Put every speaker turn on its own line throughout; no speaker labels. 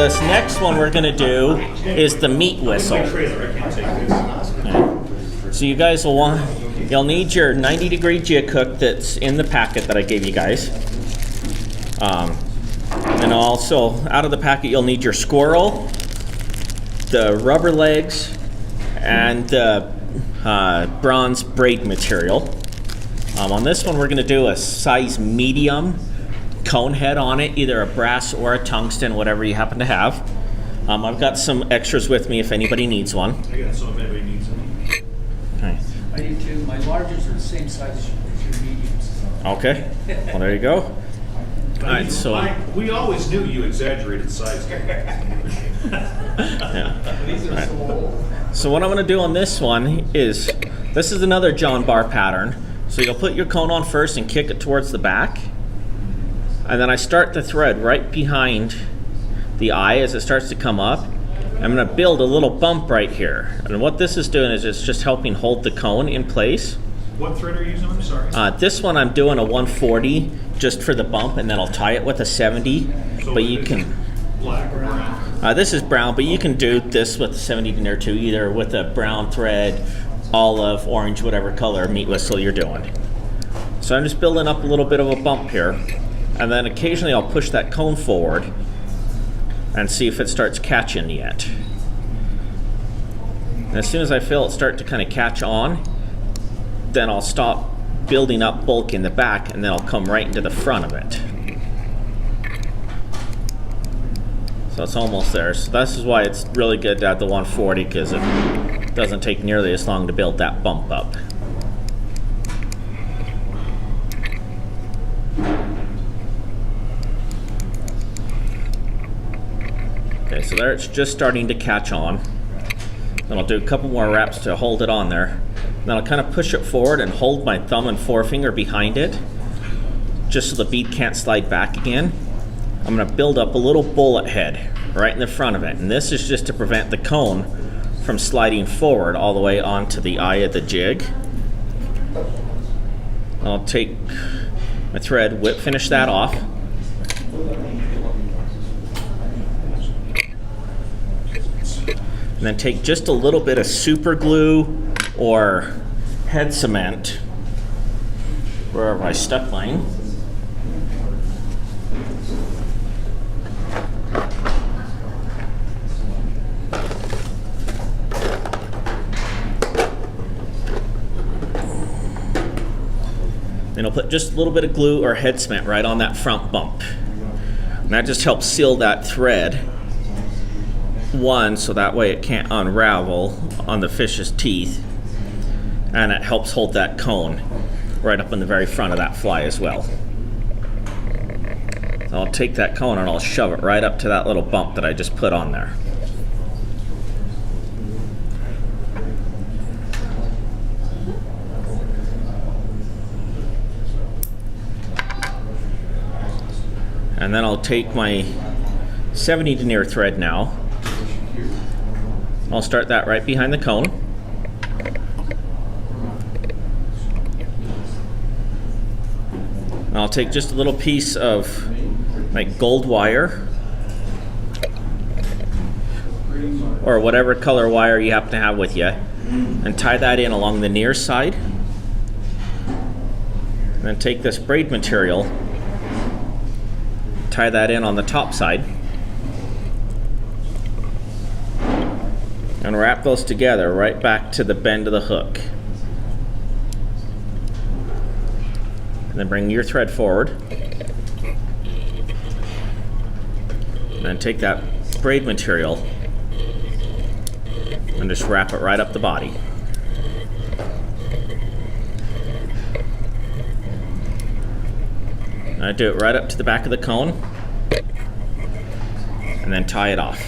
this next one we're going to do is the meat whistle. Okay. So you guys will you'll need your 90-degree jig hook that's in the packet that I gave you guys. And also, out of the packet, you'll need your squirrel, the rubber legs, and the bronze braid material. On this one, we're going to do a size medium cone head on it, either a brass or a tungsten, whatever you happen to have. I've got some extras with me if anybody needs one.
I got some if anybody needs them.
Okay.
I do too. My larges are the same size as your mediums.
Okay. Well, there you go. All right, so
we always knew you exaggerated size.
yeah.
These are so old.
So what I'm going to do on this one is, this is another John bar pattern. So you'll put your cone on first and kick it towards the back. And then I start the thread right behind the eye as it starts to come up. I'm going to build a little bump right here. And what this is doing is it's just helping hold the cone in place.
What thread are you using? I'm sorry.
This one I'm doing a 140 just for the bump, and then I'll tie it with a 70.
So
but you can...
Black or brown?
This is brown, but you can do this with the 70 in there too, either with a brown thread, olive, orange, whatever color meat whistle you're doing. So I'm just building up a little bit of a bump here. And then occasionally I'll push that cone forward and see if it starts catching yet. And as soon as I feel it start to kind of catch on, then I'll stop building up bulk in the back, and then I'll come right into the front of it. So it's almost there. So this is why it's really good to have the 140, because it doesn't take nearly as long to build that bump up. Okay, so there it's just starting to catch on. Then I'll do a couple more wraps to hold it on there. Then I'll kind of push it forward and hold my thumb and forefinger behind it, just so the bead can't slide back again. I'm going to build up a little bullet head right in the front of it. And this is just to prevent the cone from sliding forward all the way onto the eye of the jig. I'll take my thread, finish that off. And then take just a little bit of super glue or head cement, wherever I stuck mine. Then I'll put just a little bit of glue or head cement right on that front bump. And that just helps seal that thread, so that way it can't unravel on the fish's teeth, and it helps hold that cone right up in the very front of that fly as well. So I'll take that cone and I'll shove it right up to that little bump that I just put on there. And then I'll take my 70 denier thread now. I'll start that right behind the cone. And I'll take just a little piece of like gold wire, or whatever color wire you happen to have with you, and tie that in along the near side. And then take this braid material, tie that in on the top side, and wrap those together right back to the bend of the hook. And then bring your thread forward. And then take that braid material and just wrap it right up the body. And I do it right up to the back of the cone, and then tie it off.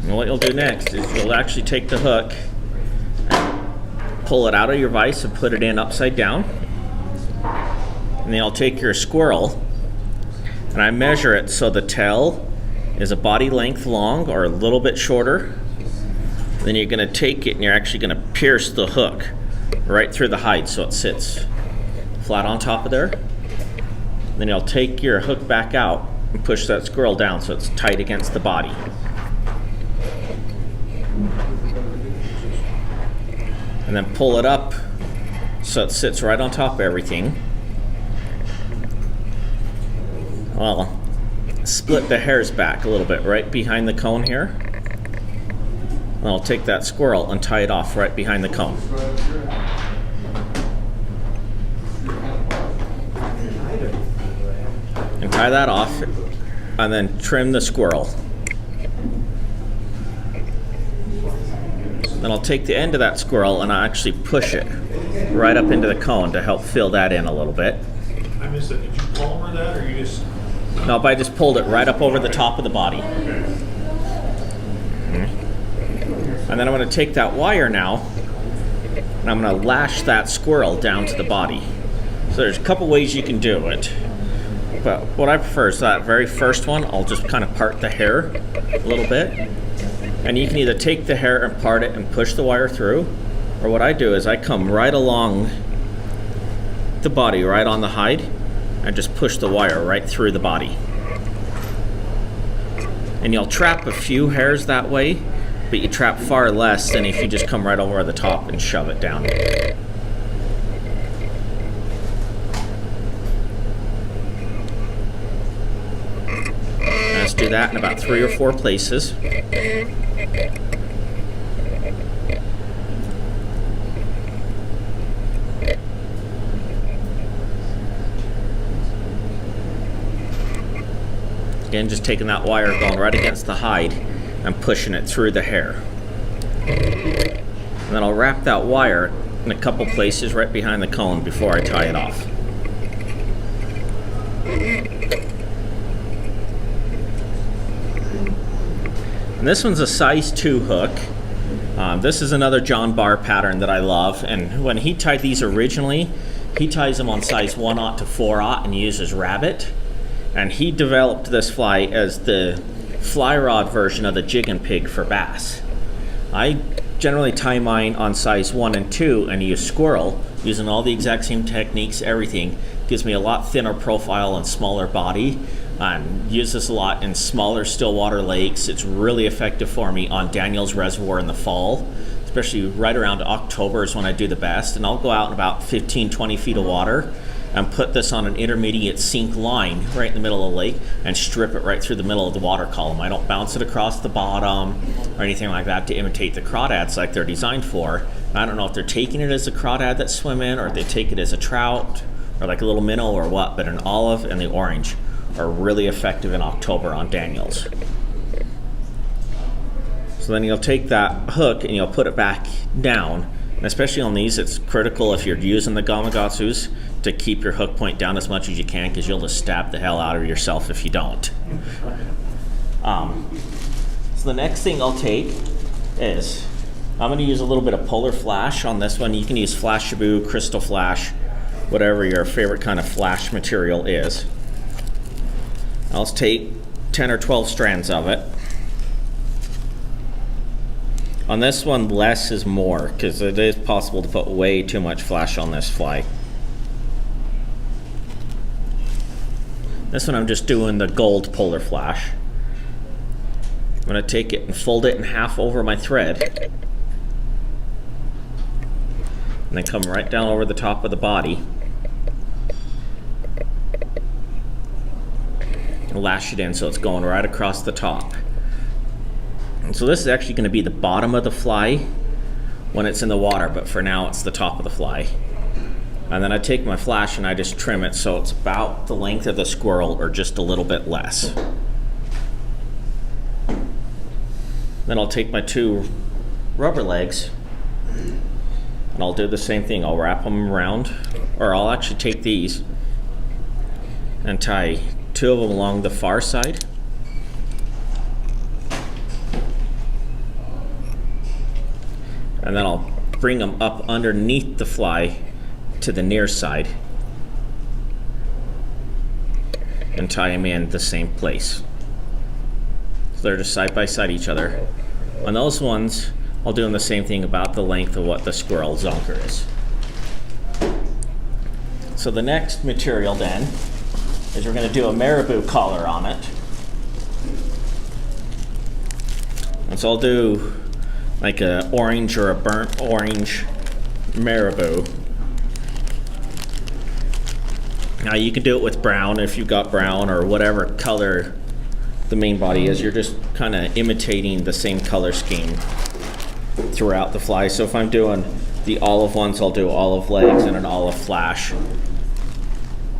And what you'll do next is you'll actually take the hook and pull it out of your vise and put it in upside down. And then you'll take your squirrel, and I measure it so the tail is a body length long or a little bit shorter. Then you're going to take it and you're actually going to pierce the hook right through the hide so it sits flat on top of there. Then you'll take your hook back out and push that squirrel down so it's tight against the body. And then pull it up so it sits right on top of everything. Well, split the hairs back a little bit right behind the cone here. And I'll take that squirrel and tie it off right behind the cone. And tie that off, and then trim the squirrel. Then I'll take the end of that squirrel and I'll actually push it right up into the cone to help fill that in a little bit.
I missed that. Did you palmer that, or you just?
No, but I just pulled it right up over the top of the body. And then I'm going to take that wire now, and I'm going to lash that squirrel down to the body. So there's a couple ways you can do it. But what I prefer is that very first one, I'll just kind of part the hair a little bit. And you can either take the hair and part it and push the wire through, or what I do is I come right along the body, right on the hide, and just push the wire right through the body. And you'll trap a few hairs that way, but you trap far less than if you just come right over the top and shove it down. Let's do that in about 3 or 4 places. Again, just taking that wire, going right against the hide and pushing it through the hair. And then I'll wrap that wire in a couple places right behind the cone before I tie it off. And this one's a size 2 hook. This is another John Barr pattern that I love, and when he tied these originally, he ties them on size 1/0 to 4/0 and uses rabbit. And he developed this fly as the fly rod version of the jig and pig for bass. I generally tie mine on size 1 and 2 and use squirrel, using all the exact same techniques, everything. Gives me a lot thinner profile and smaller body. Use this a lot in smaller stillwater lakes. It's really effective for me on Daniels Reservoir in the fall, especially right around October is when I do the best. And I'll go out in about 15-20 feet of water and put this on an intermediate sink line right in the middle of the lake and strip it right through the middle of the water column. I don't bounce it across the bottom or anything like that to imitate the crawdads like they're designed for. I don't know if they're taking it as a crawdad that swim in, or if they take it as a trout or like a little minnow or what, but an olive and the orange are really effective in October on Daniels. So then you'll take that hook and you'll put it back down. And especially on these, it's critical if you're using the Gamakatsus to keep your hook point down as much as you can, because you'll just stab the hell out of yourself if you don't. So the next thing I'll take is, I'm going to use a little bit of polar flash on this one. You can use flash Shabu, crystal flash, whatever your favorite kind of flash material is. I'll take 10 or 12 strands of it. On this one, less is more, because it is possible to put way too much flash on this fly. This one I'm just doing the gold polar flash. I'm going to take it and fold it in half over my thread. And then come right down over the top of the body. And lash it in so it's going right across the top. And so this is actually going to be the bottom of the fly when it's in the water, but for now it's the top of the fly. And then I take my flash and I just trim it so it's about the length of the squirrel or just a little bit less. Then I'll take my 2 rubber legs and I'll do the same thing. I'll wrap them around, or I'll actually take these and tie 2 of them along the far side. And then I'll bring them up underneath the fly to the near side and tie them in the same place. So they're just side by side each other. On those ones, I'll do the same thing about the length of what the squirrel zonker is. So the next material then is we're going to do a marabou collar on it. And so I'll do like a orange or a burnt orange marabou. Now you can do it with brown if you've got brown or whatever color the main body is. You're just kind of imitating the same color scheme throughout the fly. So if I'm doing the olive ones, I'll do olive legs and an olive flash,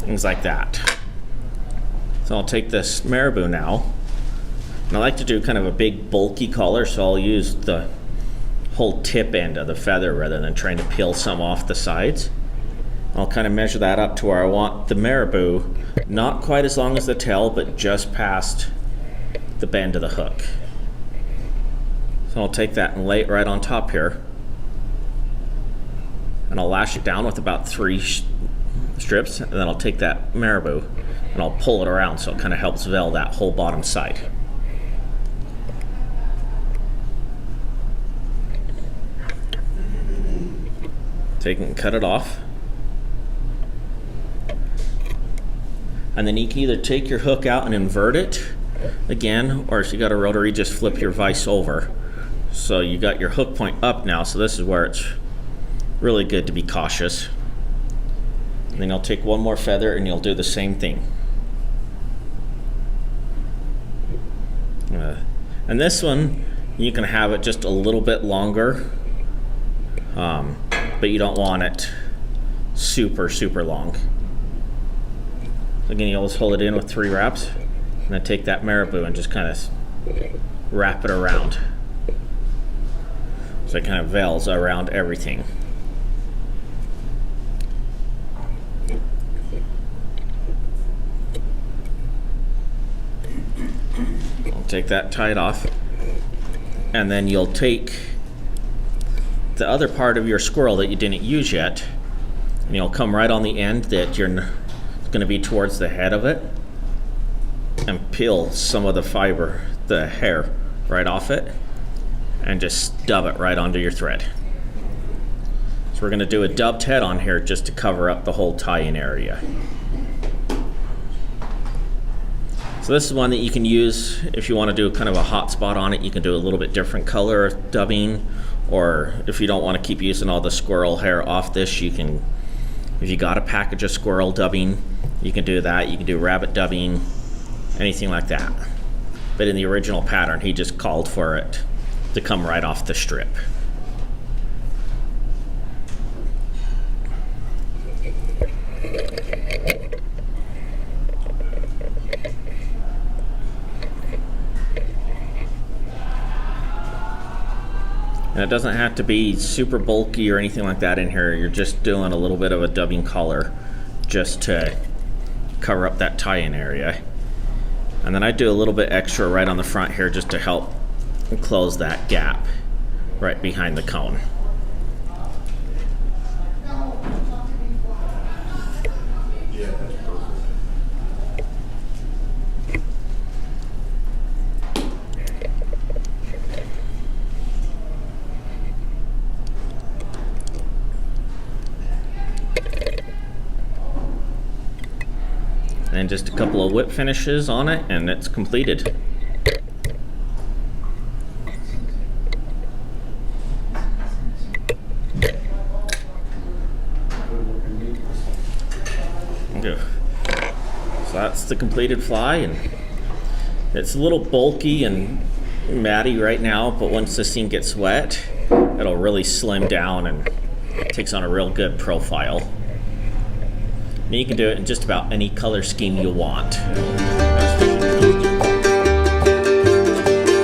things like that. So I'll take this marabou now, and I like to do kind of a big bulky collar, so I'll use the whole tip end of the feather rather than trying to peel some off the sides. I'll kind of measure that up to where I want the marabou not quite as long as the tail, but just past the bend of the hook. So I'll take that and lay it right on top here, and I'll lash it down with about 3 strips, and then I'll take that marabou and I'll pull it around so it kind of helps veil that whole bottom side. Take it and cut it off. And then you can either take your hook out and invert it again, or if you got a rotary, just flip your vise over. So you got your hook point up now, so this is where it's really good to be cautious. And then you'll take one more feather and you'll do the same thing. And this one, you can have it just a little bit longer, but you don't want it super long. Again, you'll just hold it in with 3 wraps, and then take that marabou and just kind of wrap it around, so it kind of veils around everything. I'll take that tied off, and then you'll take the other part of your squirrel that you didn't use yet, and you'll come right on the end that you're going to be towards the head of it, and peel some of the fiber, the hair, right off it, and just dub it right onto your thread. So we're going to do a dubbed head on here just to cover up the whole tie-in area. So this is one that you can use if you want to do kind of a hot spot on it. You can do a little bit different color dubbing, or if you don't want to keep using all the squirrel hair off this, you can, if you got a package of squirrel dubbing, you can do that. You can do rabbit dubbing, anything like that. But in the original pattern, he just called for it to come right off the strip. And it doesn't have to be super bulky or anything like that in here. You're just doing a little bit of a dubbing collar just to cover up that tie-in area. And then I do a little bit extra right on the front here just to help close that gap right behind the cone.
Yeah, that's perfect.
And just a couple of whip finishes on it, and it's completed. Okay. So that's the completed fly, and it's a little bulky and matty right now, but once this thing gets wet, it'll really slim down and takes on a real good profile. And you can do it in just about any color scheme you want.